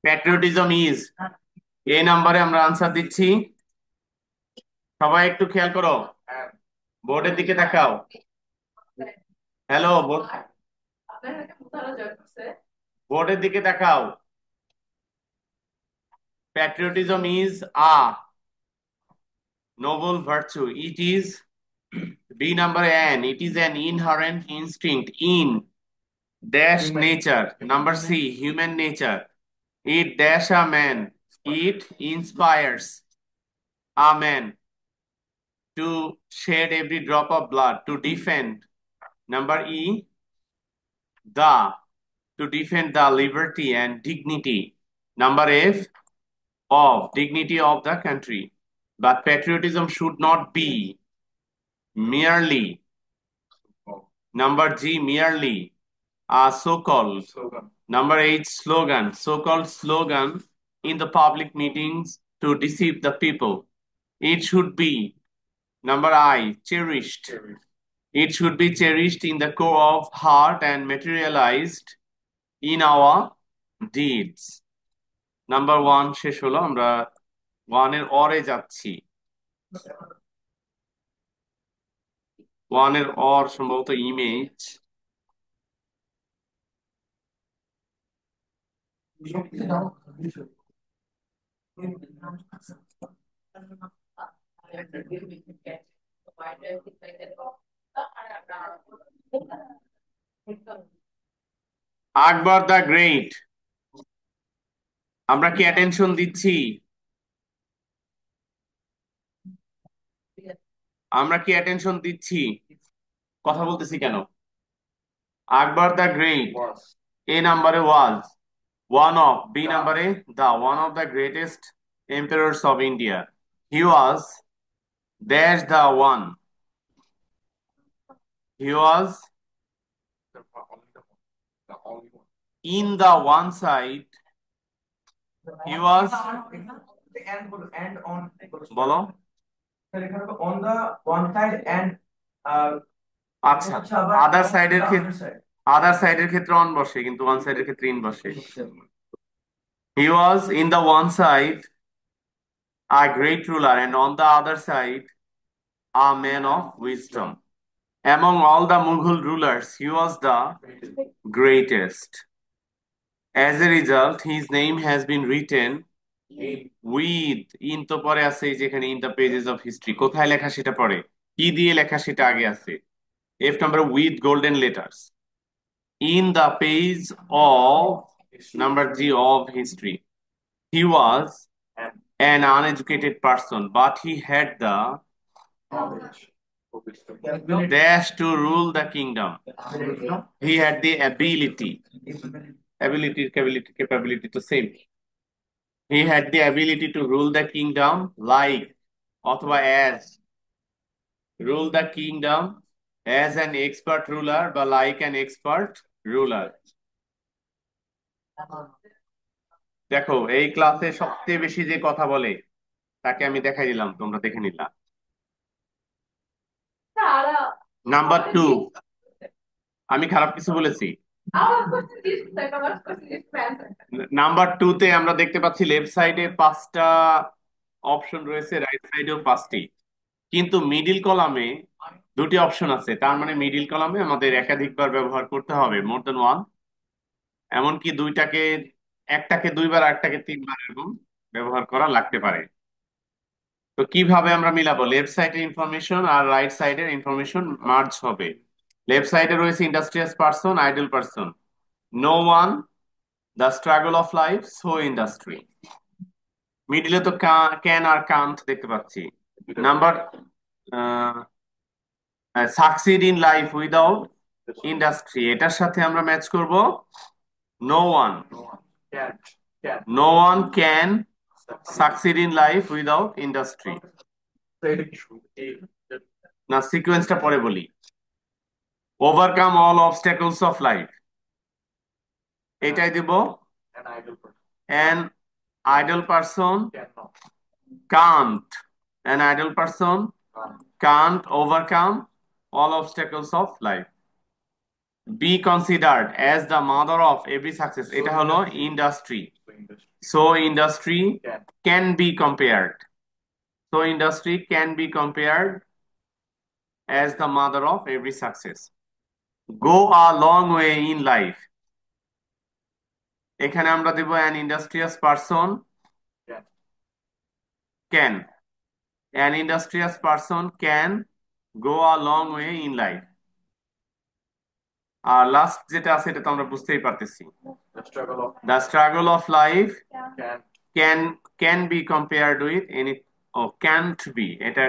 Patriotism is, এই নাম্বারে আমরা আনসার দিচ্ছি। সবাই একটু খেয়াল করো, বোর্ডের দিকে তাকাও। হ্যালো, বোর্ডের দিকে তাকাও। Patriotism is a noble virtue. It is B number N. It is an inherent instinct in dash nature. Number C, human nature. It dash a man. It inspires a man to shed every drop of blood to defend. Number E, the to defend the liberty and dignity. Number F, of dignity of the country. But patriotism should not be merely. Number G, merely a so-called. Number 8, slogan. So-called slogan in the public meetings to deceive the people. It should be, number I, cherished. It should be cherished in the core of heart and materialized in our deeds. Number 1 শেষ হলো, আমরা 1 এর অরে যাচ্ছি। 1 এর or সম্ভবত image. Akbar the great, আমরা কি অ্যাটেনশন দিচ্ছি? আমরা কি অ্যাটেনশন দিচ্ছি? কথা বলতেছি কেন? আকবর দ্য গ্রেট, এ নাম্বারে ওয়াজ, ওয়ান অফ, বি নাম্বারে দা, one of the greatest emperors of India. He was dash the one, he was in the one side, he was, বলো। on the one side and আচ্ছা, আদার সাইডের ক্ষেত্রে, আদার সাইডের ক্ষেত্রে অন বসে, কিন্তু ওয়ান সাইডের ক্ষেত্রে ইন বসে। He was in the one side a great ruler and on the other side a man of wisdom. Among all the Mughal rulers, he was the greatest. As a result, his name has been written with, in তো পরে আছে যেখানে in the pages of history, কোথায় লেখা সেটা পরে, কি দিয়ে লেখা সেটা আগে আছে। F number, with golden letters in the page of, number G, of history. He was an uneducated person, but he had the dash to rule the kingdom. He had the ability, capability to same. He had the ability to rule the kingdom like, অথবা as, rule the kingdom as an expert ruler বা like an expert ruler. দেখো, এই ক্লাসে সবচেয়ে বেশি যে কথা বলে তাকে আমি দেখাই দিলাম, তোমরা দেখে নিলাম। নাম্বার 2, আমি খারাপ কিছু বলেছি? নাম্বার 2 তে আমরা দেখতে পাচ্ছি লেফট সাইডে 5টা অপশন রয়েছে, রাইট সাইডেও 5টি, কিন্তু মিডিল কলামে 2টি অপশন আছে। তার মানে মিডিল কলামে আমাদের একাধিকবার ব্যবহার করতে হবে, মোর দেন ওয়ান। এমনকি একটাকে 2বার, একটাকে 3বার এরকম ব্যবহার করা লাগতে পারে। তো কিভাবে আমরা মিলাবো? লেফট সাইডের ইনফরমেশন আর রাইট সাইডের ইনফরমেশন মার্জ হবে। লেফট সাইডে রয়েছে industrious person, idle person, no one, the struggle of life, so industry. মিডিলে তো ক্যান আর কান্ট দেখতে পাচ্ছি। Number succeed in life without industry, এটার সাথে আমরা ম্যাচ করব no one, no one can succeed in life without industry. না, সিকোয়েন্সটা পরে বলি। Overcome all obstacles of life, এটাই দিব। an idle person can't, an idle person can't overcome all obstacles of life. Be considered as the mother of every success, এটা হলো industry. So industry can be compared, so industry can be compared as the mother of every success. Go a long way in life, এখানে আমরা দেব an industrious person can, an industrious person can go a long way in life. আর last যেটা আছে এটা তো আমরা বুঝতেই পারতেছি, the struggle of life can can be compared with any, ও ক্যান্ট বি, এটা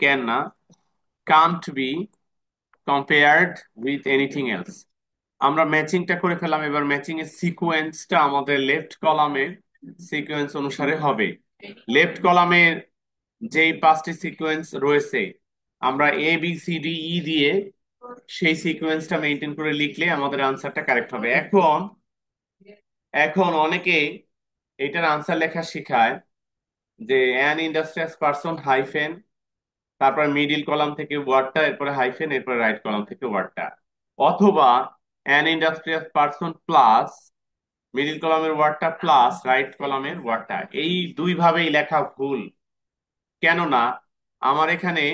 ক্যান না, can't be compared with anything else. আমরা ম্যাচিংটা করে ফেলাম, এবার ম্যাচিং এর সিকোয়েন্সটা আমাদের লেফট কলামের সিকোয়েন্স অনুসারে হবে। লেফট কলামের যেই পাঁচটি সিকোয়েন্স রয়েছে আমরা এ বি সি ডি ই দিয়ে সেই সিকোয়েন্সটা মেনটেন করে লিখলে আমাদের আনসারটা কারেক্ট হবে। এখন এখন অনেকে এটার আনসার লেখা শেখায় যে অ্যান ইন্ডাস্ট্রিয়াস পারসন হাইফেন, তারপর মিডিল কলাম থেকে ওয়ার্ডটা, এরপরে হাইফেন, এরপরে রাইট কলাম থেকে ওয়ার্ডটা, অথবা an industrious person plus middle কলামের ওয়ার্ডটা প্লাস রাইট কলামের ওয়ার্ডটা। এই দুই ভাবেই লেখা ভুল। কেননা আমার এখানে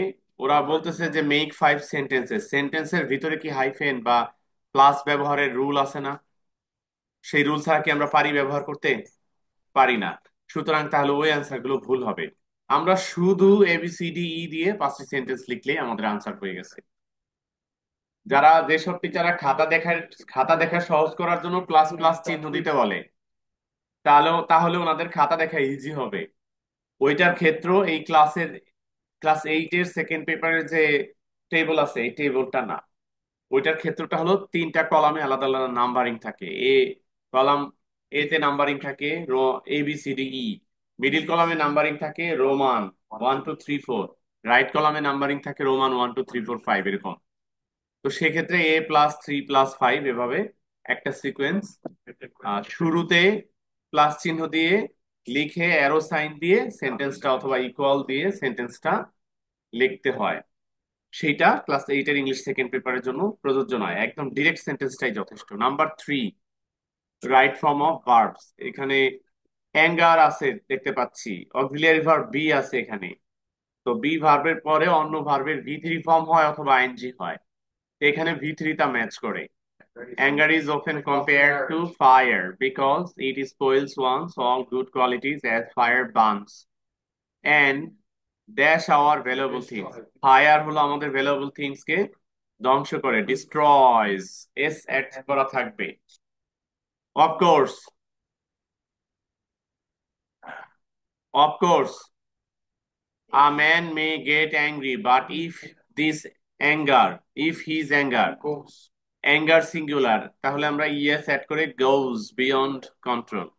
ওরা বলতেছে যে মেক 5 সেন্টেন্সেস, সেন্টেন্সের ভিতরে কি হাইফেন বা প্লাস ব্যবহারের রুল আছে না? সেই রুল ছাড়া কি আমরা পারি ব্যবহার করতে? পারি না। সুতরাং তাহলে ওই অ্যান্সার গুলো ভুল হবে। আমরা শুধু এবিসিডি ই দিয়ে 5টি সেন্টেন্স লিখলেই আমাদের আনসার হয়ে গেছে। যারা, যেসব টিচাররা খাতা দেখা সহজ করার জন্য প্লাস প্লাস চিহ্ন দিতে বলে, তাহলে তাহলে ওনাদের খাতা দেখা ইজি হবে। ওইটার ক্ষেত্র এই ক্লাস 8-এর সেকেন্ড পেপারের যে টেবল আছে এই টেবলটা না, ওইটার ক্ষেত্রটা হলো 3টা কলামে আলাদা আলাদা নাম্বারিং থাকে। কলাম এ তে নাম্বারিং থাকে A B C D E, middle কলামে নাম্বারিং থাকে রোমান 1 2 3 4, রাইট কলামে নাম্বারিং থাকে রোমান 1 2 3 4 5, এরকম। তো সেক্ষেত্রে A+3+5 এভাবে একটা সিকোয়েন্স শুরুতে প্লাস চিহ্ন দিয়ে লিখে অ্যারো সাইন দিয়ে সেন্টেন্সটা অথবা ইকুয়াল দিয়ে সেন্টেন্সটা লিখতে হয়। সেইটা ক্লাস 8-এর ইংলিশ সেকেন্ড পেপারের জন্য প্রযোজ্য নয়, একদম ডিরেক্ট সেন্টেন্সটাই যথেষ্ট। Number 3, right form of verbs. এখানে অ্যাঙ্গার আছে দেখতে পাচ্ছি, অক্সিলিয়ারি ভার্ব বি আছে এখানে। তো বি ভার্বের পরে অন্য ভার্বের ভি3 ফর্ম হয় অথবা আইএনজি হয়, তো এখানে ভি3 টা ম্যাচ করে। Anger is often compared to fire because it spoils one's all good qualities as fire burns and dash our valuable things. Fire হলো আমাদের valuable things কে ধ্বংস করে, destroys, s অ্যাড করা থাকবে। Of course, of course, a man may get angry, but if his anger singular, তাহলে আমরা yes add করে goes beyond control,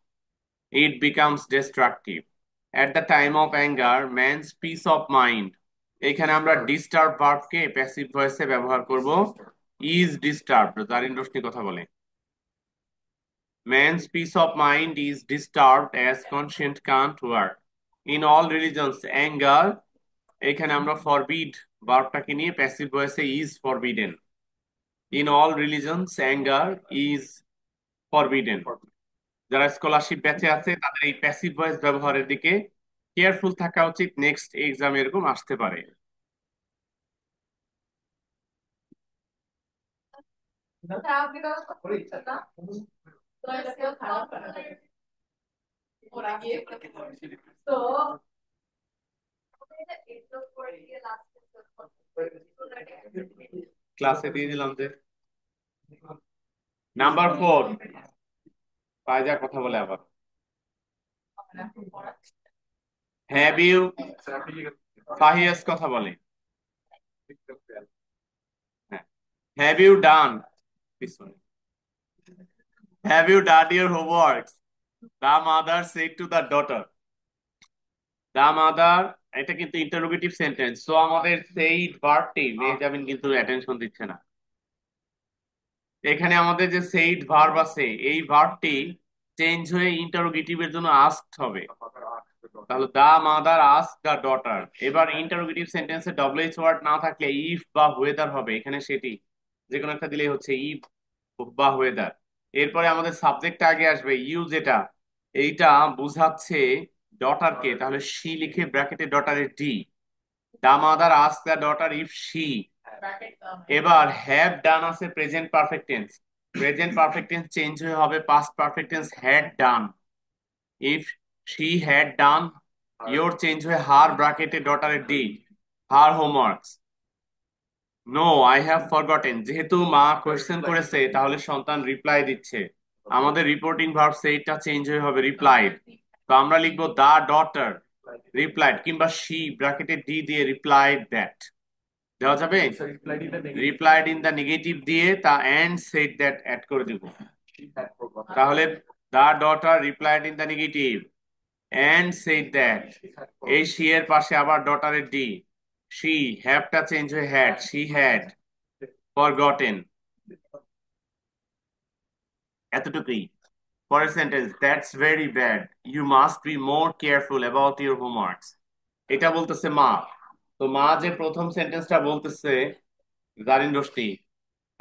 it becomes destructive. At the time of anger, man's peace of mind, এখানে আমরা disturb ভার্বকে passive ভয়েসে ব্যবহার করব, is disturbed, দারিন Roshni কথা বলে। Man's peace of mind is disturbed as conscience can't work. In all religions, anger, এখানে আমরা forbid ভার্বটাকে নিয়ে প্যাসিভ ভয়েসে is forbidden. In all religions, anger is forbidden. যারা স্কলারশিপ ব্যাচে আছে তাদের এই প্যাসিভ ভয়েস ব্যবহারের দিকে কেয়ারফুল থাকা উচিত, নেক্সট এক্সাম এরকম আসতে পারে। ক্লাসে দিয়ে দিলাম যে নাম্বার 4, পায়জা কথা বলে আবার। হ্যাভ ইউ, ফাহিয়াস কথা বলে। Have you done, have you done your homework, the mother said to the daughter. The mother, এটা কিন্তু ইন্টারোগেটিভ সেন্টেন্স, সো আমাদের সেই ভার্বটি মেহজাবিন কিন্তু অ্যাটেনশন দিচ্ছে না। এখানে আমাদের যে সেইড ভার্ব আছে এই ভার্বটি চেঞ্জ হয়ে ইন্টারোগেটিভ এর জন্য আস্কড হবে। তাহলে the mother ask the daughter. এবার ইন্টারোগেটিভ সেন্টেন্সে ডব্লিউএইচ ওয়ার্ড না থাকলে ইফ বা ওয়েদার হবে, এখানে সেটি যে কোনো একটা দিলেই হচ্ছে। ইফ বা ওয়েদার। এরপরে আমাদের সাবজেক্ট আগে আসবে, ইউ যেটা এইটা বুঝাচ্ছে ডটারকে, তাহলে শি লিখে ব্র্যাকেটে ডটারের D. The mother ask the daughter if she. এবার হ্যাভ ডান আছে present perfect tense, present perfect tense change হয়ে হবে past perfect tense had done. If she had done, your change হয়ে হার ব্র্যাকেটে ডটারের D, her homeworks. No I have forgotten, যেহেতু মা question করেছে তাহলে সন্তান রিপ্লাই দিচ্ছে, আমাদের রিপোর্টিং ভার্ব সেইটা চেঞ্জ হয়ে হবে রিপ্লাইড। তো আমরা লিখবো দা ডটার রিপ্লাইড, কিংবা শি ব্র্যাকেটে ডি দিয়ে রিপ্লাইড দ্যাট দেওয়া যাবে। রিপ্লাইড ইন দা নেগেটিভ দিয়ে তা এন্ড সেড দ্যাট অ্যাড করে দিব। তাহলে the daughter replied in the negative and said that, এই শি এর পাশে আবার ডটারের ডি, শি হ্যাভটা চেঞ্জ হয়ে হ্যাড, শি হ্যাড ফরগটেন। এতটুকুই। পরের sentence, that's very bad, you must be more careful about your homeworks. এটা বলতেছে মা। তো মা যে প্রথম সেন্টেন্সটা বলতেছে, Zarin Roshni,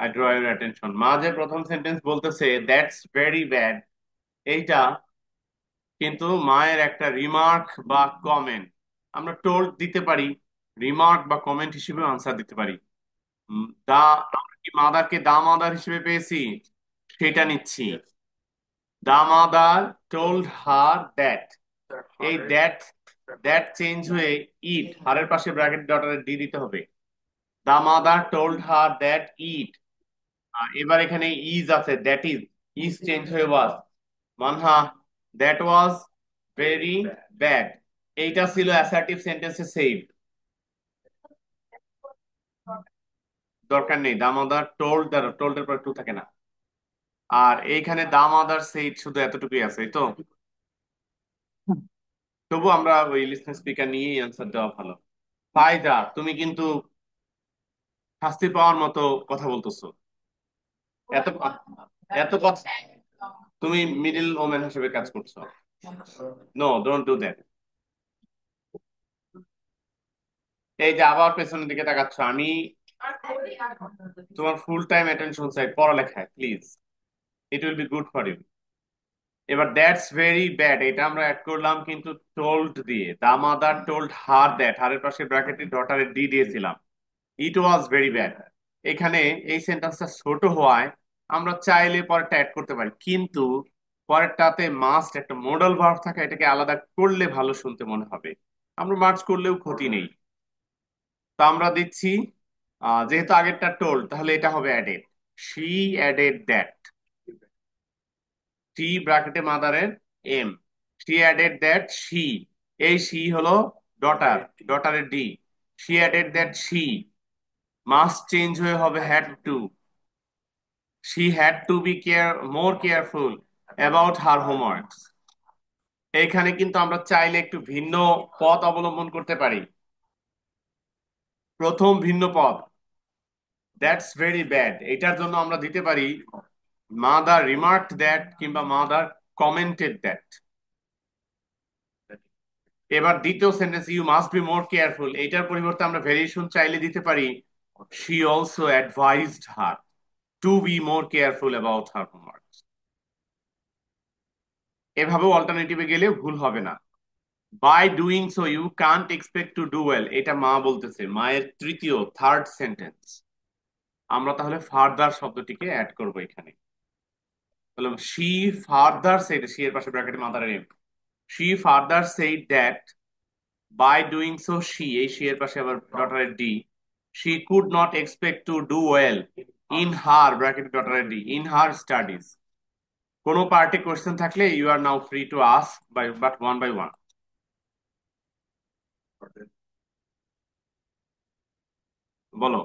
I draw your attention, মা যে প্রথম সেন্টেন্স বলতেছে দ্যাটস ভেরি ব্যাড, এইটা কিন্তু মায়ের একটা রিমার্ক বা কমেন্ট। আমরা টোল্ড দিতে পারি, রিমার্ক বা কমেন্ট হিসেবে আনসার দিতে পারি। দা, আমরা কি মাদারকে দা মাদার হিসেবে পেয়েছি, সেটা নিচ্ছি। The mother told her that, এই দ্যাট, দ্যাট চেঞ্জ হয়ে ইট, হারের পাশে ব্র্যাকেট ডটারে ডি দিতে হবে। The mother told her that it. এবার এখানে ইজ আছে, দ্যাট ইজ চেঞ্জ হয়ে ওয়াজ। মানহা, দ্যাট ওয়াজ ভেরি ব্যাড, এইটা ছিল অ্যাসার্টিভ সেন্টেন্সে সেভ, দরকার নেই। The mother told, the told এর পর টু থাকে না। আর এইখানে দা মাদার সেইড শুধু এতটুকুই আছে, এই তো। তবু আমরা ওই লিসনার স্পিকার নিয়েই অ্যান্সার দেওয়া ভালো। ফায়দা, তুমি কিন্তু শাস্তি পাওয়ার মতো কথা বলতেছো, এত এত কথা, তুমি মিডিল ওম্যান হিসেবে কাজ করছো। No, don't do that. এই যে আবার পেছনের দিকে তাকাচ্ছ, আমি তোমার ফুল টাইম অ্যাটেনশন চাই পড়ালেখায়, please, it will be good for you. এবার দ্যাটস ভেরি ব্যাড, এটা আমরা অ্যাড করলাম কিন্তু টোল্ড দিয়ে, the mother told her that, হারের পাশে ব্র্যাকেটে ডটারে ডি দিয়েছিলাম। ইট ওয়াজ ভেরি ব্যাড, এখানে এই সেন্টেন্সটা ছোট হওয়ায় আমরা চাইলে পরেরটা অ্যাড করতে পারি, কিন্তু পরেরটাতে মাস্ট একটা মোডাল ভার্ব থাকে, এটাকে আলাদা করলে ভালো শুনতে মনে হবে। আমরা মার্চ করলেও ক্ষতি নেই। তো আমরা দিচ্ছি, যেহেতু আগেরটা টোল্ড, তাহলে এটা হবে added. She added that, T ব্র্যাকেটে মাদারের M, she added that she, এই শি হলো ডটার, ডটারের D, she added that she must change হয়ে হবে had to, she had to be more careful about her homeworks। এইখানে কিন্তু আমরা চাইলে একটু ভিন্ন পথ অবলম্বন করতে পারি। প্রথম ভিন্ন পথ, দ্যাটস ভেরি ব্যাড, এটার জন্য আমরা দিতে পারি মাদার রিমার্কড দ্যাট কিংবা মাদার কমেন্টেড দ্যাট। এবার দ্বিতীয় sentence, you must be more careful, এটার পরিবর্তে আমরা ভেরিয়েশন চাইলে দিতে পারি she also advised her to be more careful about her homework. এভাবেও অল্টারনেটিভে গেলে ভুল হবে না। By doing so you can't expect to do well, এটা মা বলতেছে, মায়ের তৃতীয় থার্ড সেন্টেন্স। আমরা তাহলে ফার্দার শব্দটিকে অ্যাড করব এখানে। তাহলে শি ফার্দার সেড, শি এর পাশে ব্র্যাকেটে mother M, she further said that by doing so she, এই শি এর পাশে আবার ডটারের D, she could not expect to do well in her bracket ডটারের ডি, ইন হার স্টাডিজ। কোনো পার্টি কোয়েশ্চেন থাকলে you are now free to ask by but one by one. বলো,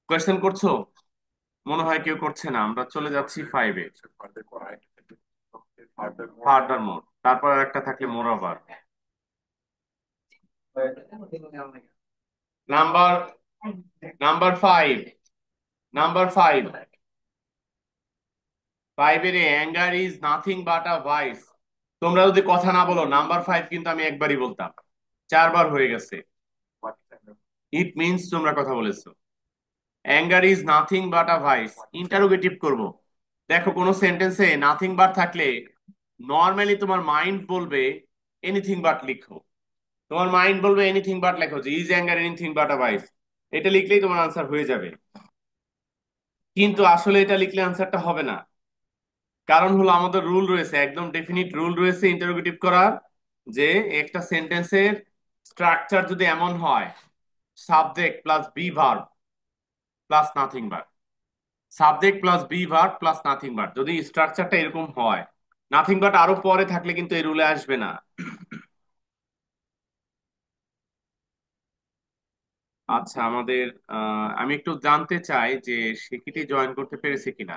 question করছো? মনে হয় কেউ করছে না, আমরা চলে যাচ্ছি ফাইভে। ফার্দার মোর, তারপর আর একটা থাকলে moreover. Number number five, number five, ফাইভের anger is nothing but a vice. তোমরা যদি কথা না বলো, নাম্বার ফাইভ কিন্তু আমি একবারই বলতাম, চারবার হয়ে গেছে। ইট মিনস তোমরা কথা বলেছো। Anger is nothing but a vice, interrogative করব। দেখো কোনো সেন্টেন্সে নাথিং বাট থাকলে নর্মালি তোমার মাইন্ড বলবে এনিথিং বাট লিখো। তোমার মাইন্ড বলবে এনিথিং বাট লেখো, যে is anger anything but a vice, এটা লিখলেই তোমার আনসার হয়ে যাবে। কিন্তু আসলে এটা লিখলে আনসারটা হবে না। কারণ হলো আমাদের রুল রয়েছে, একদম ডেফিনিট রুল রয়েছে ইন্টারোগেটিভ করার, যে একটা সেন্টেন্সের স্ট্রাকচার যদি এমন হয়, subject plus be verb plus nothing but, subject plus be verb plus nothing but, যদি স্ট্রাকচারটা এরকম হয়, নাথিং বাট আরো পরে থাকলে কিন্তু এই রুলে আসবে না। আচ্ছা, আমাদের আমি একটু জানতে চাই যে সিকিটি জয়েন করতে পেরেছে কিনা।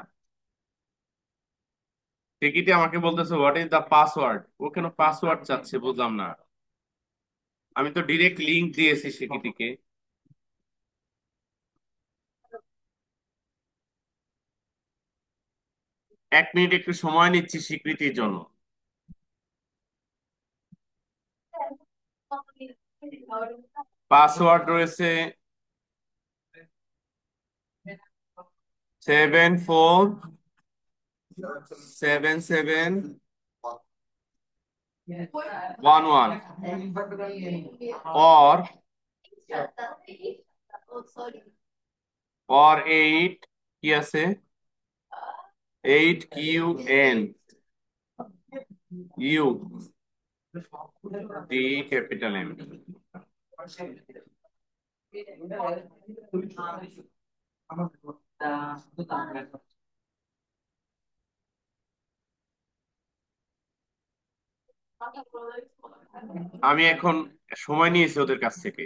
সিকিটি আমাকে বলতেছে হোয়াট ইজ দ্য পাসওয়ার্ড, ও কেন পাসওয়ার্ড চাচ্ছে বুঝলাম না। আমি তো ডিরেক্ট লিংক দিয়েছি সিকিটিকে। 1 মিনিট একটু সময় নিচ্ছি স্বীকৃতির জন্য। পাসওয়ার্ড রয়েছে 747711, or 8, কি আছে, 8QNU D ক্যাপিটাল M। আমি এখন সময় নিয়েছি ওদের কাছ থেকে।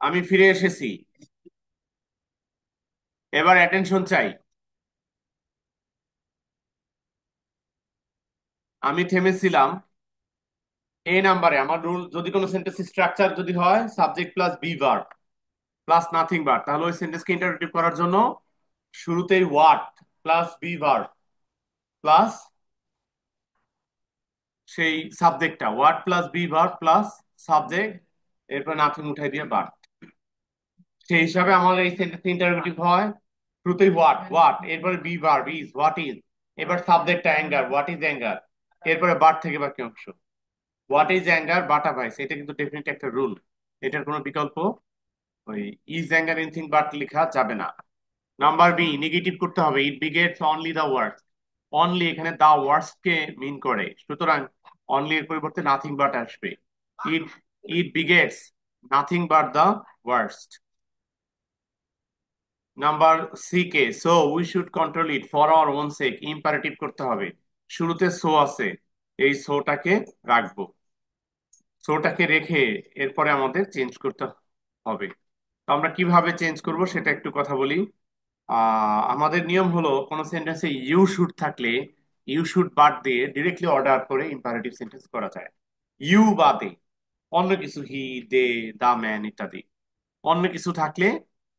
আমি ফিরে এসেছি, এবার অ্যাটেনশন চাই। আমি থেমেছিলাম নাম্বারে। আমার রুল, যদি কোনো সেন্টেন্স স্ট্রাকচার যদি হয় subject plus be verb plus nothing verb, তাহলে ওই সেন্টেন্সকে ইন্টারোগেটিভ করার জন্য শুরুতেই what plus be verb plus সেই সাবজেক্টটা, what plus be verb plus subject, এরপর নাথিং উঠাই দিয়ে ভার্ব। সেই হিসাবে আমাদের এই সেন্টেন্স ইন্টারোগেটিভ হয় শুরুতেই হোয়াট হোয়াট, এরপরে be verb is what is, এবার সাবজেক্টটা অ্যাঙ্গার হোয়াট ইজ অ্যাঙ্গার, এরপরে ভার্ব থেকে বাকি অংশ। What is anger Bata vice, এটা কিন্তু ডেফিনেট একটা রুল, এটার কোনো বিকল্প ওই ইজ অ্যাঙ্গার এনিথিং বাট লেখা যাবে না। নাম্বার বি, নেগেটিভ করতে হবে, ইট begets only the words. Only এখানে দা ওয়ার্ডস কে মিন করে, সুতরাং অনলি এর পরিবর্তে নাথিং বাট আসবে। It it begets nothing but the words. Number six, so we should control it for our own sake, imperative করতে হবে, শুরুতে সো আছে, এই সোটাকে রাখবো, সোটাকে রেখে এরপরে আমাদের চেঞ্জ করতে হবে। তো আমরা কিভাবে চেঞ্জ করব সেটা একটু কথা বলি। আমাদের নিয়ম হলো কোন সেন্টেন্সে ইউ শুড থাকলে ইউ শুড বাদ দিয়ে ডিরেক্টলি অর্ডার করে ইম্পারেটিভ সেন্টেন্স করা যায়। ইউ বাদে অন্য কিছু, হি, দে, দা ম্যান ইত্যাদি, অন্য কিছু থাকলে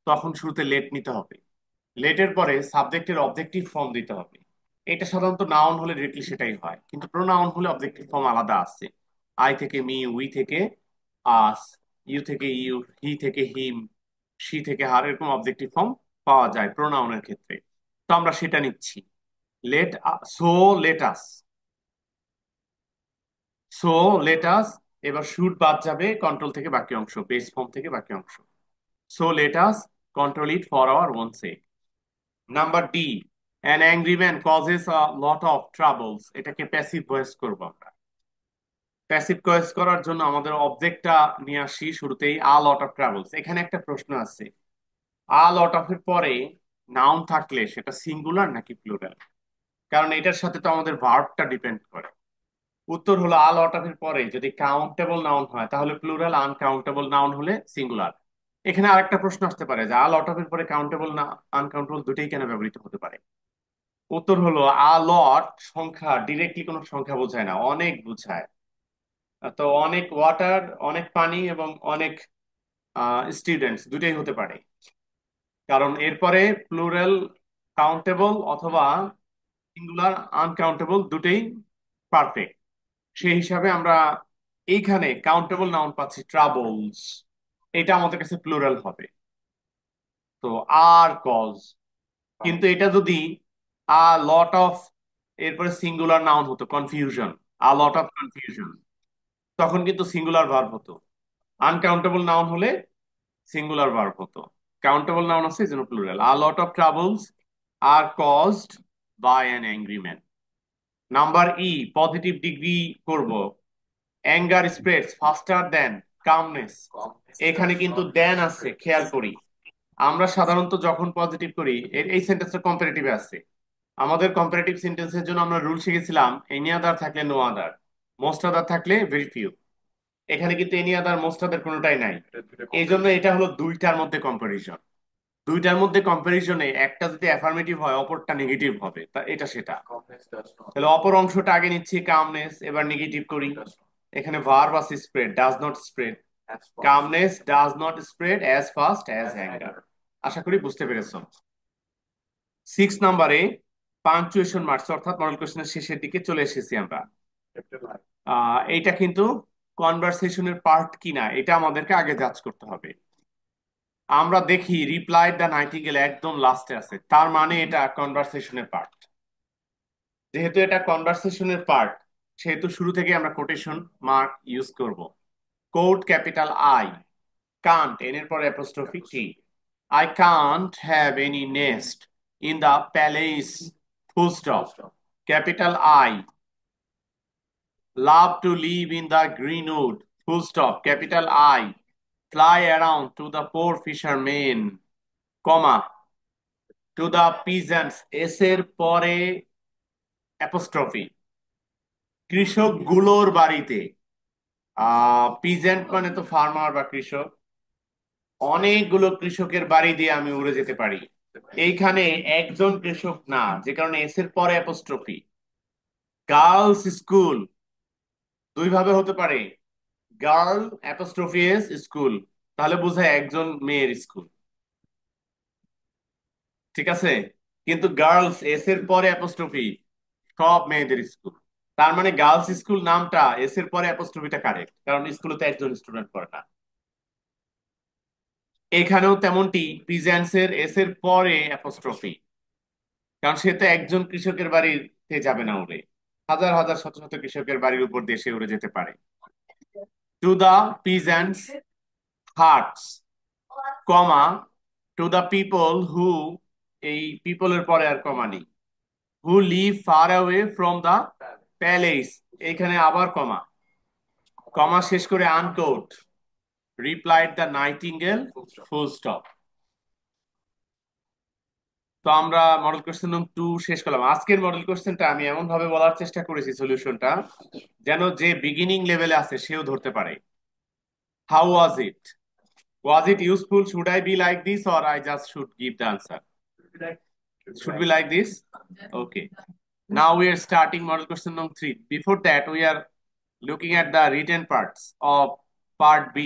তখন শুরুতে লেট নিতে হবে। লেটের পরে সাবজেক্টের অবজেক্টিভ ফর্ম দিতে হবে। এটা সাধারণত নাউন হলে ডিরেক্টলি সেটাই হয়, কিন্তু প্রোনাউন হলে অবজেক্টিভ ফর্ম আলাদা আছে। আই থেকে মি, উই থেকে আস, ইউ থেকে ইউ, হি থেকে হিম, শি থেকে হার, এরকম অবজেক্টিভ ফর্ম পাওয়া যায় প্রোনাউনের ক্ষেত্রে। তো আমরা সেটা নিচ্ছি। Let, so let us, so let us. এবার শুড বাদ যাবে কন্ট্রোল থেকে বাকি অংশ, বেস ফর্ম থেকে বাকি অংশ। So let us control it for our own sake. Number D, an angry man causes a lot of troubles, এটাকে প্যাসিভ ভয়েস করবো আমরা। প্যাসিভ ভয়েস করার জন্য আমাদের অবজেক্টটা নিয়ে আসি শুরুতেই, আ লট অফ ট্রাভেলস। এখানে একটা প্রশ্ন আছে, আ লট অফ এর পরে নাউন থাকলে সেটা সিঙ্গুলার নাকি প্লুরাল, কারণ এটার সাথে তো আমাদের ভার্বটা ডিপেন্ড করে। উত্তর হলো আ লট অফ এর পরে যদি কাউন্টেবল নাউন হয় তাহলে প্লুরাল, আনকাউন্টেবল নাউন হলে সিঙ্গুলার। এখানে আরেকটা প্রশ্ন আসতে পারে যে আ লট অফ এর পরে কাউন্টেবল না আনকাউন্টেবল দুটেই কেন ব্যবহৃত হতে পারে। উত্তর হলো আ লট সংখ্যা ডিরেক্টলি কোনো সংখ্যা বোঝায় না, অনেক বোঝায়। তো অনেক ওয়াটার, অনেক পানি এবং অনেক স্টুডেন্টস দুটাই হতে পারে, কারণ এরপরে প্লুরাল কাউন্টেবল অথবা সিঙ্গুলার আনকাউন্টেবল দুটেই পারফেক্ট। সেই হিসাবে আমরা এইখানে কাউন্টেবল নাউন পাচ্ছি ট্রাবলস, এটা আমাদের কাছে প্লুরাল হবে। তো আর কজ, কিন্তু এটা যদি আ লট অফ এরপরে সিঙ্গুলার নাউন হতো confusion, a lot of confusion, তখন কিন্তু সিঙ্গুলার ভার্ব হতো। আনকাউন্টেবল নাউন হলে সিঙ্গুলার ভার্ব হতো। কাউন্টেবল নাউন আছে এই জন্য plural. A lot of troubles আর caused by an angry man. Number E, positive degree করব। Anger spreads faster than calmness, এখানে কিন্তু দেন আছে, খেয়াল করি। আমরা সাধারণত যখন পজিটিভ করি, এই সেন্টেন্সটা কম্পারেটিভে আছে। আমাদের কম্পারেটিভ সেন্টেন্সের জন্য আমরা রুল শিখেছিলাম এনি আদার থাকলে নো আদার, মোস্ট আদার থাকলে ভেরি ফিউ। এখানে কিন্তু এনি আদার মোস্ট আদার কোনোটাই নাই, এই জন্য এটা হলো দুইটার মধ্যে কম্পারিজন। দুইটার মধ্যে কম্পারিজনে একটা যদি অ্যাফার্মেটিভ হয় অপরটা নেগেটিভ হবে, তা এটা সেটা। তাহলে অপর অংশটা আগে নিচ্ছি কামনেস, এবার নেগেটিভ করি। এখানে ভার্ব আছে spread, does not spread. Calmness does not spread as fast as anger. আশা করি বুঝতে পেরেছো। 6 নম্বরে পাংচুয়েশন মার্কস, অর্থাৎ মডেল কোশ্চেনের শেষের দিকে চলে এসেছি আমরা। এইটা কিন্তু কনভারসেশনের পার্ট কিনা এটা আমাদেরকে আগে জাজ করতে হবে। আমরা দেখি রিপ্লাইড দ্য নাইটিঙ্গেল একদম লাস্টে আছে, তার মানে এটা কনভারসেশনের পার্ট। যেহেতু এটা কনভারসেশনের পার্ট, সেহেতু শুরু থেকে আমরা কোটেশন মার্ক ইউজ করব। Quote capital I, can't N এর পরে apostrophe T. I can't have any nest in the palace, full stop, capital I. Love to live in the greenwood, full stop, capital I. Fly around to the poor fishermen, comma, to the peasants S এর পরে apostrophe, কৃষক গুলোর বাড়িতে। Peasant মানে তো farmer বা কৃষক, অনেকগুলো কৃষকের বাড়ি দিয়ে আমি উড়ে যেতে পারি। এইখানে একজন কৃষক না, যে কারণে এস এর পরে অ্যাপোস্ট্রফি। গার্লস স্কুল দুই ভাবে হতে পারে, গার্ল অ্যাপোস্ট্রফি এস স্কুল, তাহলে বোঝায় একজন মেয়ের স্কুল, ঠিক আছে। কিন্তু গার্লস এস এর পরে অ্যাপোস্ট্রফি, সব মেয়েদের স্কুল। তার মানে গার্লস স্কুল নামটা এস এর পরে অ্যাপোস্ট্রফিটা কারেক্ট, কারণ স্কুলে তো একজন স্টুডেন্ট পড়ে না। এখানেও তেমনটি, প্রিজেন্টস এর এস এর পরে অ্যাপোস্ট্রফি, কারণ সে তো একজন কৃষকের বাড়িতে যাবে না উড়ে, হাজার হাজার শত শত কৃষকের বাড়ির উপর দিয়ে সে উড়ে যেতে পারে। To the peasants hearts, comma, to the people who, এই পিপলের পরে আর কমা নেই, who live far away from the palace, এখানে আবার কমা, কমা শেষ করে unquote, replied the nightingale, full stop. তো আমরা মডেল কোশ্চেন নং 2 শেষ করলাম। আজকের মডেল কোশ্চেনটা আমি এমন ভাবে বলার চেষ্টা করেছি সলিউশনটা, যেন যে বিগিনিং লেভেলে আছে সেও ধরতে পারে। How was it, was it useful, should I be like this or I just should give the answer? Should be like this? Okay. Now we are starting model question number 3. Before that, we are looking at the written parts of part B.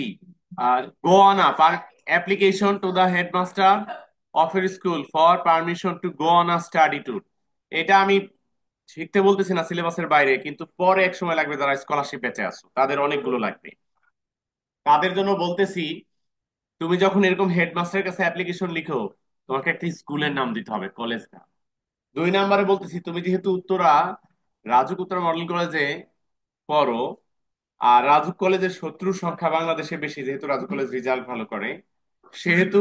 Go on a part application to the headmaster of your school for permission to go on a study tour. এটা আমি শিখতে বলতেছি না সিলেবাসের বাইরে, কিন্তু পরে এক সময় লাগবে, যারা স্কলারশিপ বেঁচে আছো তাদের অনেকগুলো লাগবে। তাদের জন্য বলতেছি, তুমি যখন এরকম হেডমাস্টারের কাছে অ্যাপ্লিকেশন লিখো, তোমাকে একটা স্কুলের নাম দিতে হবে, কলেজ না। 2 নম্বরে বলতেছি, তুমি যেহেতু রাজুক উত্তরা মডেল কলেজে পড়ো, আর রাজুক কলেজের শত্রুর সংখ্যা বাংলাদেশে বেশি, যেহেতু রাজুক কলেজ রেজাল্ট ভালো করে, সেহেতু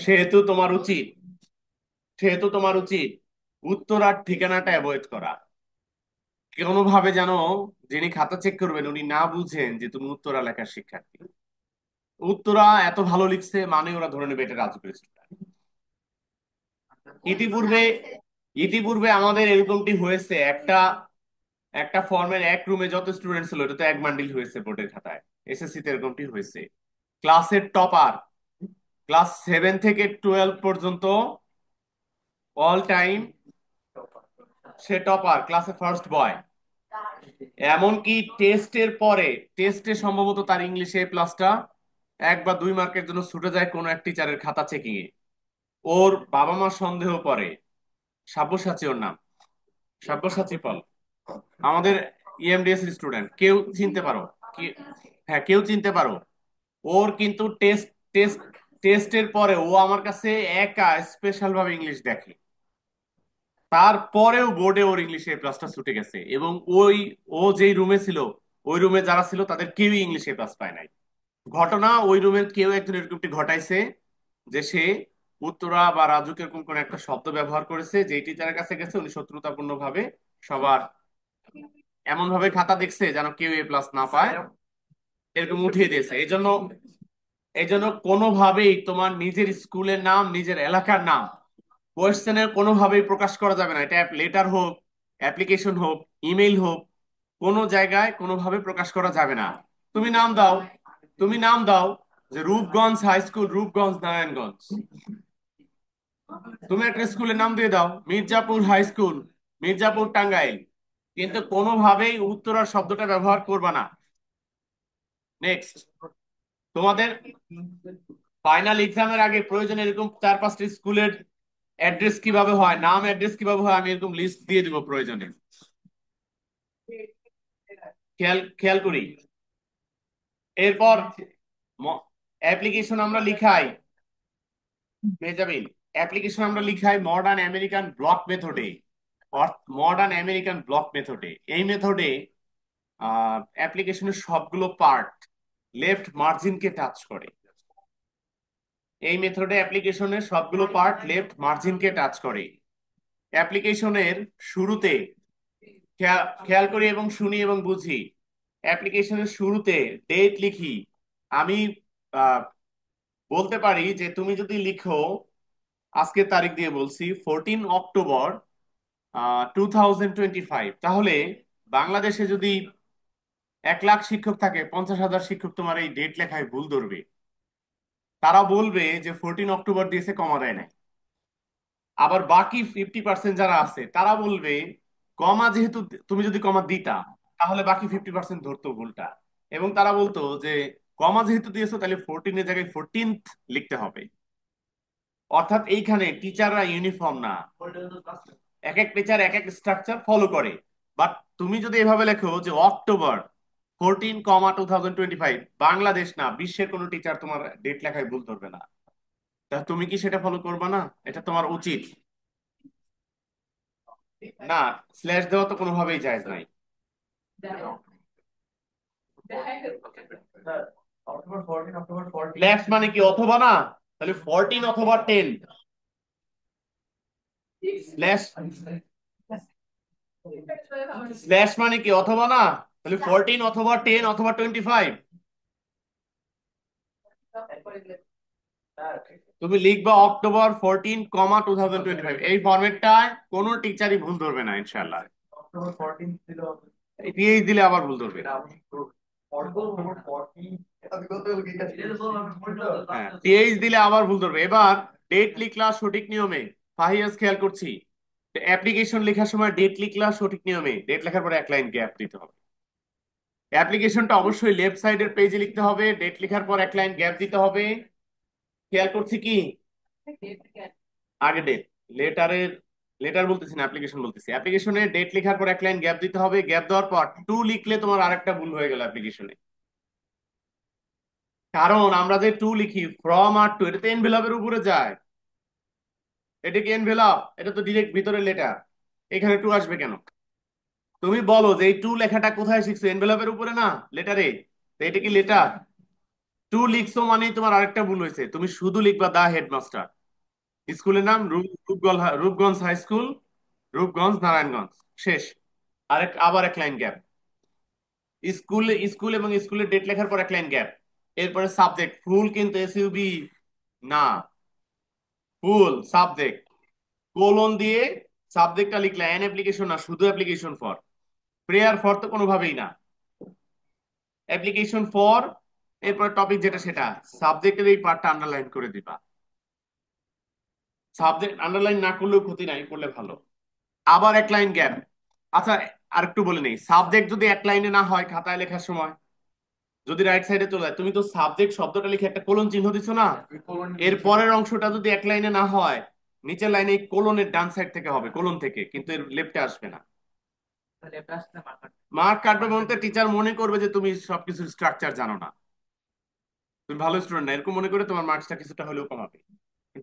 সেহেতু তোমার উচিত সেহেতু তোমার উচিত উত্তরার ঠিকানাটা অ্যাভয়েড করা। কোনোভাবে যেন যিনি খাতা চেক করবেন উনি না বুঝেন যে তুমি উত্তরা লেখার শিক্ষার্থী। উত্তরা এত ভালো লিখছে মানে ওরা ধরে নেবে এটা রাজুকের স্টুডেন্ট। ইতিপূর্বে ইতিপূর্বে আমাদের এরকমটি হয়েছে, একটা একটা ফর্মের এক রুমে যত স্টুডেন্ট ছিল এটা তো এক বান্ডিল হয়েছে বোর্ডের খাতায়। এসএসসি তে এরকমটি হয়েছে। ক্লাসের টপার, ক্লাস 7 থেকে 12 পর্যন্ত অল টাইম সে টপার, ক্লাসে ফার্স্ট বয়। এমনকি টেস্টের পরে, টেস্টে সম্ভবত তার ইংলিশে প্লাসটা 1 বা 2 মার্কের জন্য ছুটে যায় কোনো এক টিচারের খাতা চেকিং এ। ওর বাবা মা সন্দেহ করে, সাব্যসাচী ওর নাম, সাব্যসাচী পল, আমাদের ইএমডিএস এর স্টুডেন্ট, কেউ চিনতে পারো? কি? হ্যাঁ, কেউ চিনতে পারো? ওর কিন্তু টেস্ট টেস্টের পরে ও আমার কাছে একা স্পেশাল ভাবে ইংলিশ দেখে, তারপরেও বোর্ডে ওর ইংলিশে প্লাসটা ছুটে গেছে। এবং ওই, ও যেই রুমে ছিল, ওই রুমে যারা ছিল তাদের কেউই ইংলিশে প্লাস পায় নাই। ঘটনা, ওই রুমের কেউ একজন এরকমটি ঘটাইছে যে সে উত্তরা বা রাজুক এরকম কোন একটা শব্দ ব্যবহার করেছে, যেই টিচারের কাছে গেছে উনি শত্রুতাপূর্ণ ভাবে সবার এমন ভাবে খাতা দেখছে যেন কেউ এ প্লাস না পায়, এরকম উঠিয়ে দিয়েছে। এই জন্য কোনোভাবেই তোমার নিজের স্কুলের নাম, নিজের এলাকার নাম কোয়েশ্চেনের কোনোভাবেই প্রকাশ করা যাবে না। এটা লেটার হোক, অ্যাপ্লিকেশন হোক, ইমেইল হোক, কোনো জায়গায় কোনোভাবে প্রকাশ করা যাবে না। তুমি নাম দাও, তুমি নাম দাও যে রূপগঞ্জ হাই স্কুল, রূপগঞ্জ নারায়ণগঞ্জ। তুমি একটা স্কুলের নাম দিয়ে দাও মির্জাপুর হাই স্কুল, মির্জাপুর টাঙ্গাইল, কিন্তু কোনোভাবেই উত্তরার শব্দটা ব্যবহার করবা না। নেক্সট, তোমাদের ফাইনাল এক্সামের আগে প্রয়োজন এরকম 4-5টি স্কুলের অ্যাড্রেস কিভাবে হয়, নাম অ্যাড্রেস কিভাবে হয়, আমি এরকম লিস্ট দিয়ে দিব প্রয়োজনে। খেয়াল খেয়াল করি। এরপর অ্যাপ্লিকেশন আমরা লিখাই, মেজাবিল, অ্যাপ্লিকেশন আমরা লিখাই মডার্ন আমেরিকান ব্লক মেথডে। মডার্ন আমেরিকান ব্লক মেথডে, এই মেথডে অ্যাপ্লিকেশনের সবগুলো পার্ট লেফট মার্জিনকে টাচ করে। এই মেথডে অ্যাপ্লিকেশনের সবগুলো পার্ট লেফট মার্জিনকে টাচ করে। অ্যাপ্লিকেশনের শুরুতে, খেয়াল করি এবং শুনি এবং বুঝি, অ্যাপ্লিকেশনের শুরুতে ডেট লিখি। আমি আহ, বলতে পারি যে তুমি যদি লিখো, আজকের তারিখ দিয়ে বলছি 14 অক্টোবর 2025, তাহলে বাংলাদেশে যদি 1 লাখ শিক্ষক থাকে, 50,000 শিক্ষক তোমার এই ডেট লেখায় ভুল ধরবে। তারা বলবে যে 14 অক্টোবর দিয়েছে, কমা দেয় নাই। আবার বাকি 50% যারা আছে তারা বলবে কমা যেহেতু, তুমি যদি কমা দিতা তাহলে বাকি 50% ধরতো ভুলটা। এবং তারা বলতো যে কমা যেহেতু দিয়েছো তাহলে 14-এর জায়গায় 14th লিখতে হবে। অর্থাৎ এইখানে টিচাররা ইউনিফর্ম না, এক এক টিচার এক এক স্ট্রাকচার ফলো করে। বাট তুমি যদি এভাবে লেখো যে অক্টোবর 14, 2025, বাংলাদেশ না বিশ্বের কোনো টিচার তোমার ডেট লেখায় ভুল ধরবে না। তা তুমি কি সেটা ফলো করবে না? এটা তোমার উচিত না। স্ল্যাশ দেওয়া তো কোনোভাবেই জায়েজ নাই। অক্টোবর 14 স্ল্যাশ মানে কি অথবা না? তাহলে 14 অথবা 10। স্ল্যাশ, স্ল্যাশ মানে কি অথবা না? তাহলে 14 অথবা 10 অথবা 25। তুমি লিখবা অক্টোবর 14, 2025, এই ফরম্যাটটায় কোনো টিচারই ভুল ধরবে না ইনশাআল্লাহ। অক্টোবর 14 ছিল। টিএইচ দিলে আবার ভুল ধরবে। হ্যাঁ, টিএইচ দিলে আবার ভুল ধরবে। এবার ডেট লিখলা সঠিক নিয়মে, ফাহিয়াজ খেয়াল করছি, অ্যাপ্লিকেশন লেখার সময় ডেট লিখলা সঠিক নিয়মে, ডেট লেখার পরে 1 লাইন গ্যাপ দিতে হবে। অ্যাপ্লিকেশনটা অবশ্যই লেফট সাইডের পেজে লিখতে হবে, ডেট লেখার পর 1 লাইন গ্যাপ দিতে হবে। খেয়াল করছি কি? আগে ডেট, লেটারের, লেটার বলতেছি না, অ্যাপ্লিকেশন বলতেছি। অ্যাপ্লিকেশনে ডেট লেখার পর 1 লাইন গ্যাপ দিতে হবে, গ্যাপ দেওয়ার পর টু লিখলে তোমার আরেকটা ভুল হয়ে গেল অ্যাপ্লিকেশনে। কারণ আমরা যে টু লিখি, ফ্রম আর টু, এটা তো এনভেলপের উপরে যায়। এটা কি এনভেলপ? এটা তো ডিরেক্ট ভিতরে লেটার, এখানে টু আসবে কেন? তুমি বলো যে এই টু লেখাটা কোথায় শিখছো, এনভেলপের উপরে না লেটারে? তো এটা কি লেটার? টু লিখছো মানেই তোমার আরেকটা ভুল হয়েছে, তুমি শুধু লিখবা দা হেডমাস্টার। স্কুলের নাম রূপগঞ্জ হাই স্কুল, রূপগঞ্জ নারায়ণগঞ্জ, শেষ। আবার 1 লাইন গ্যাপ। স্কুল এবং স্কুলের ডেট লেখার পর 1 লাইন গ্যাপ। এরপরে সাবজেক্ট, ফুল কিন্তু এসইউবি না, ফুল সাবজেক্ট, কোলন দিয়ে সাবজেক্টটা লিখলে, অ্যান অ্যাপ্লিকেশন না, শুধু অ্যাপ্লিকেশন ফর। প্রেয়ার ফর তো কোনোভাবেই না, অ্যাপ্লিকেশন ফর। এরপর টপিক যেটা সেটা, সাবজেক্টের এই পার্টটা আন্ডারলাইন করে দিবা। সাবজেক্ট আন্ডারলাইন না করলেও ক্ষতি নাই, করলে ভালো। আবার 1 লাইন গ্যাপ। আচ্ছা, আরেকটু বলে নেই, সাবজেক্ট যদি 1 লাইনে না হয় খাতায় লেখার সময়, যদি রাইট সাইডে চলে যায়, তুমি তো সাবজেক্ট শব্দটা লিখে একটা কোলন চিহ্ন দিছো না, ওই colon এর নিচে পরের অংশটা যদি এক লাইনে না হয়, নিচের লাইনে কোলনের ডান সাইড থেকে হবে, কোলন থেকে, কিন্তু এর লেফটে আসবে না। তাহলে এটা আসলে মার্কার। মার্ক কাটবে মার্কার বলতে টিচার মনে করবে যে তুমি সবকিছুর স্ট্রাকচার জানো না, তুমি ভালো স্টুডেন্ট না, এরকম মনে করে তোমার মার্কসটা কিছুটা হলেও কমাবে।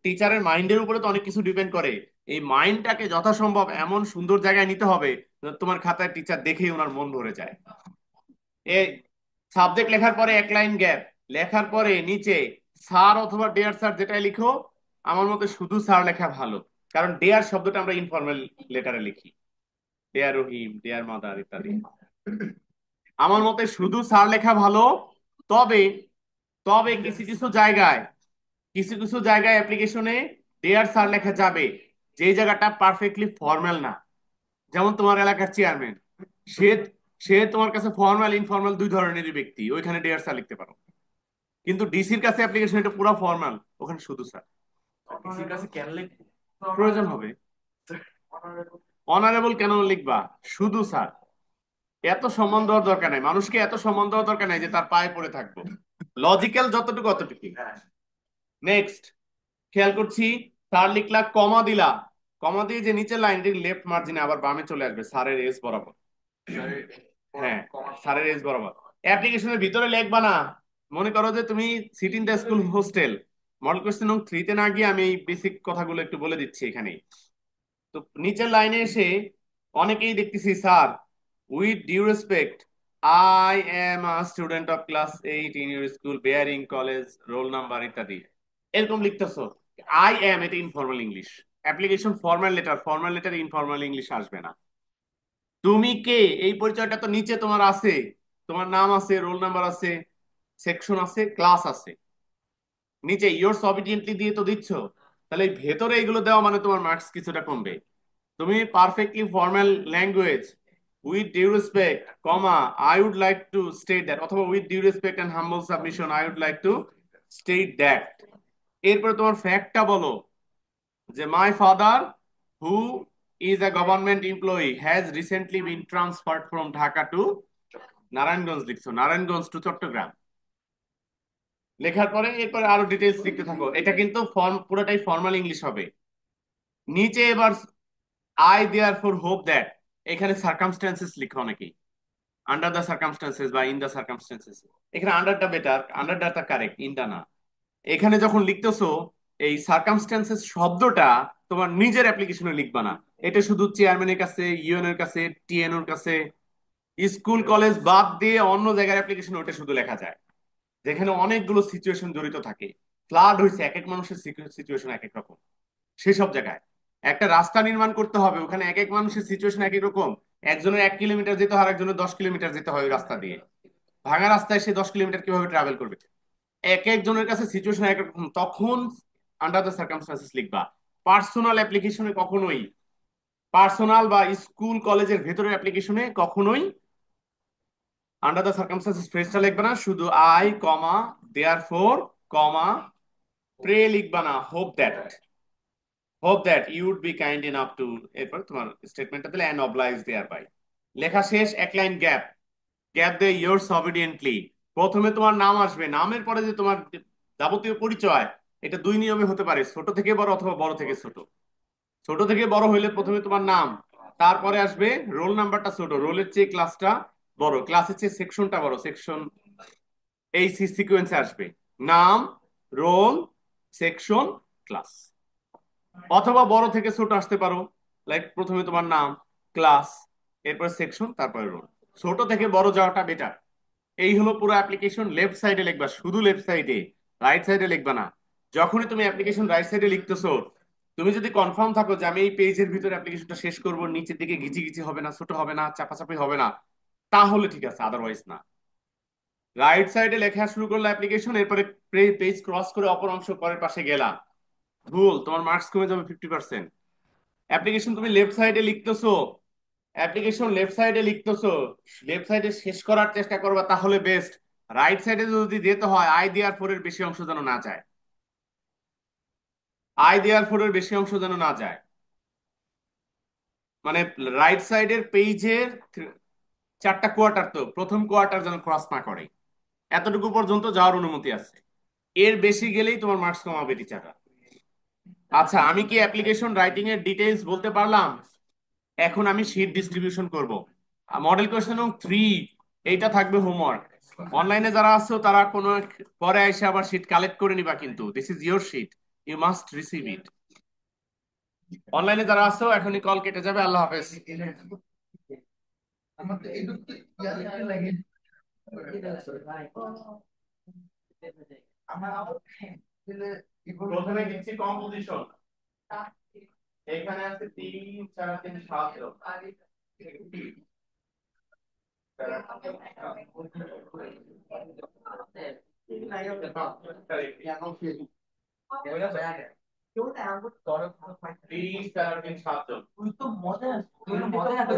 টিচারের মাইন্ডের উপরে তো অনেক কিছু ডিপেন্ড করে। এই মাইন্ডটাকে যথাসম্ভব এমন সুন্দর জায়গায় নিতে হবে যাতে তোমার খাতায় টিচার দেখেই ওনার মন ভরে যায়। এই সাবজেক্ট লেখার পরে এক লাইন গ্যাপ, লেখার পরে নিচে স্যার অথবা ডেয়ার স্যার যেটাই লিখো, আমার মতে শুধু স্যার লেখা ভালো। কারণ ডেয়ার শব্দটা আমরা ইনফর্মাল লেটারে লিখি, ডেয়ার রহিম, ডেয়ার মাদার ইত্যাদি। আমার মতে শুধু স্যার লেখা ভালো। তবে তবে কিছু কিছু জায়গায়, কিছু কিছু জায়গায় অ্যাপ্লিকেশনে ডেয়ার স্যার লেখা যাবে, যে জায়গাটা পারফেক্টলি ফর্মাল না। যেমন তোমার এলাকার চেয়ারম্যান, সে সে তোমার কাছে ফর্মাল ইনফর্মাল দুই ধরনেরই ব্যক্তি, ওইখানে ডেয়ার স্যার লিখতে পারো। কিন্তু ডিসির কাছে অ্যাপ্লিকেশন এটা পুরো ফর্মাল, ওখানে শুধু স্যার। ডিসির কাছে কেন লিখবো? প্রয়োজন হবে। Honorable. অনারেবল কেন লিখবা? শুধু স্যার। এত সম্মান দেওয়ার দরকার নাই, মানুষকে এত সম্মান দেওয়ার দরকার নাই যে তার পায়ে পড়ে থাকবো। লজিক্যাল যতটুকু অতটুকু। হ্যাঁ। নেক্সট, খেয়াল করছি, স্যার লিখলা, কমা দিলা, কমা দিয়ে যে নিচের লাইনটি লেফট মার্জিনে আবার বামে চলে আসবে স্যারের এজ বরাবর। হ্যাঁ, স্যারের এজ বরাবর। অ্যাপ্লিকেশনের ভিতরে লিখবা না। মনে করো যে তুমি sit in the school hostel, model question নং 3 তে না গিয়ে আমি এই বেসিক কথাগুলো একটু বলে দিচ্ছি এখানে। তো নিচের লাইনে এসে অনেকেই দেখতেছি sir, with due respect, I am a student of class 8 in your school bearing college roll number ইত্যাদি, এরকম লিখতেছো। আই এম, এটা informal English. Application formal letter informal English আসবে না। তুমি কে, এই পরিচয়টা তো নিচে তোমার আছে, তোমার নাম আছে, রোল নাম্বার আছে, সেকশন আছে, ক্লাস আছে, নিচে ইয়োরস অবিডিয়েন্টলি দিয়ে তো দিচ্ছ। তাহলে এই ভেতরে এগুলো দেওয়া মানে তোমার মার্কস কিছুটা কমবে। তুমি perfectly formal language, with due respect, comma, I would like to state that, অথবা with due respect and humble submission I would like to state that. এরপরে তোমার ফ্যাক্টটা বলো, যে my father, who is a government employee, has recently been transferred from Dhaka to Narayanganj, লিখছো Narayanganj two Chittagong. লেখার পরে এরপরে আরো ডিটেলস লিখতে থাকো, এটা কিন্তু ফর্ম পুরোটাই ফর্মাল ইংলিশ হবে। নিচে এবার I therefore hope that, এখানে সার্কামস্টেন্সেস লিখো নাকি, আন্ডার দ্য সার্কামস্টেন্সেস বা ইন দ্য সার্কামস্টেন্সেস। এখানে আন্ডারটা বেটার, আন্ডারটা কারেক্ট, ইনটা না। এখানে যখন লিখতেছো, এই সার্কামস্টেন্সেস শব্দটা তোমার নিজের অ্যাপ্লিকেশনে লিখবা না। এটা শুধু চেয়ারম্যানের কাছে, ইউএনের কাছে, টিএনওর কাছে, স্কুল কলেজ বাদ দিয়ে অন্য জায়গার অ্যাপ্লিকেশন ওটা শুধু লেখা যায়, যেখানে অনেকগুলো সিচুয়েশন জড়িত থাকে। ফ্লাড হয়েছে, এক এক মানুষের সিচুয়েশন এক এক রকম। সেসব জায়গায় একটা রাস্তা নির্মাণ করতে হবে, ওখানে এক এক মানুষের সিচুয়েশন এক এক রকম। একজনের 1 কিলোমিটার যেতে হয়, একজনের 10 কিলোমিটার যেতে হয় ওই রাস্তা দিয়ে। ভাঙা রাস্তায় সে 10 কিলোমিটার কিভাবে ট্রাভেল করবে? এক একজনের কাছে সিচুয়েশন এক রকম, তখন আন্ডার দ্য সার্কামস্টান্সেস লিখবা। পার্সোনাল অ্যাপ্লিকেশনে কখনোই, পার্সোনাল বা স্কুল কলেজের ভেতরের অ্যাপ্লিকেশনে কখনোই আন্ডার দ্য সার্কামস্টান্সেস ফ্রেজটা লিখবে না, শুধু I comma therefore comma pray লিখবা না, hope that you would be kind enough to, এরপর তোমার স্টেটমেন্টটা দিলে অ্যান্ড অবলাইজ দেয়ার বাই। লেখা শেষ, এক লাইন গ্যাপ, গ্যাপ দিয়ে ইয়োরস অবিডিয়েন্টলি। প্রথমে তোমার নাম আসবে, নামের পরে যে তোমার যাবতীয় পরিচয়, এটা দুই নিয়মে হতে পারে, ছোট থেকে বড় অথবা বড় থেকে ছোট। ছোট থেকে বড় হইলে প্রথমে তোমার নাম, তারপরে আসবে রোল নাম্বারটা, ছোট রোলের চেয়ে ক্লাসটা বড়, ক্লাসের চেয়ে সেকশনটা বড়, সেকশন, এই সিকোয়েন্সে আসবে নাম, রোল, সেকশন, ক্লাস। অথবা বড় থেকে ছোট আসতে পারো, লাইক প্রথমে তোমার নাম, ক্লাস, এরপর সেকশন, তারপরে রোল। ছোট থেকে বড় যাওয়াটা বেটার। এই হলো পুরো অ্যাপ্লিকেশন। লেফট সাইডে লিখবা, শুধু লেফট সাইডে, রাইট সাইডে লিখবা না। যখনই তুমি অ্যাপ্লিকেশন রাইট সাইডে লিখতেছো, তুমি যদি কনফার্ম থাকো যে আমি এই পেজের ভিতরে অ্যাপ্লিকেশনটা শেষ করব, নিচের দিকে ঘিচি ঘিচি হবে না, ছোট হবে না, চাপাচাপি হবে না, তাহলে ঠিক আছে, আদারওয়াইজ না। রাইট সাইডে লেখা শুরু করলে অ্যাপ্লিকেশন, এরপরে পেজ ক্রস করে অপর অংশ পরের পাশে গেলা, ভুল, তোমার মার্কস কমে যাবে 50%। অ্যাপ্লিকেশন তুমি লেফট সাইডে লিখতেছো, অ্যাপ্লিকেশন লেফট সাইডে লিখতেছো, লেফট সাইডে শেষ করার চেষ্টা করবা, তাহলে বেস্ট। রাইট সাইডে যদি যেতে হয়, আই দেয়ার ফোরের বেশি অংশ যেন না যায়, আই দেয়ার ফোরের বেশি অংশ যেন না যায়। মানে রাইট সাইডের পেজের 4টা কোয়ার্টার, তো প্রথম কোয়ার্টার যেন ক্রস না করে। এতটুকু পর্যন্ত যাওয়ার অনুমতি আছে, এর বেশি গেলেই তোমার মার্কস কমাবে টিচাররা। আচ্ছা, আমি কি অ্যাপ্লিকেশন রাইটিং এর ডিটেইলস বলতে পারলাম? এখন আমি শীট ডিস্ট্রিবিউশন করব। মডেল কোয়েশ্চেন নং 3, এইটা থাকবে হোমওয়ার্ক। অনলাইনে যারা আছো তারা কোনো পরে এসে আবার শীট কালেক্ট করে নিবা, কিন্তু this is your sheet, you must receive it. অনলাইনে যারা আছো এখনই কল কেটে যাবে। আল্লাহ হাফেজ। আমার তো এইটুকু লাগে আমার প্রথমে দিচ্ছি কম্পোজিশন। এখানে আছে 3 4 3 7 7 তুই তো মজা আছে তুই মজা আছে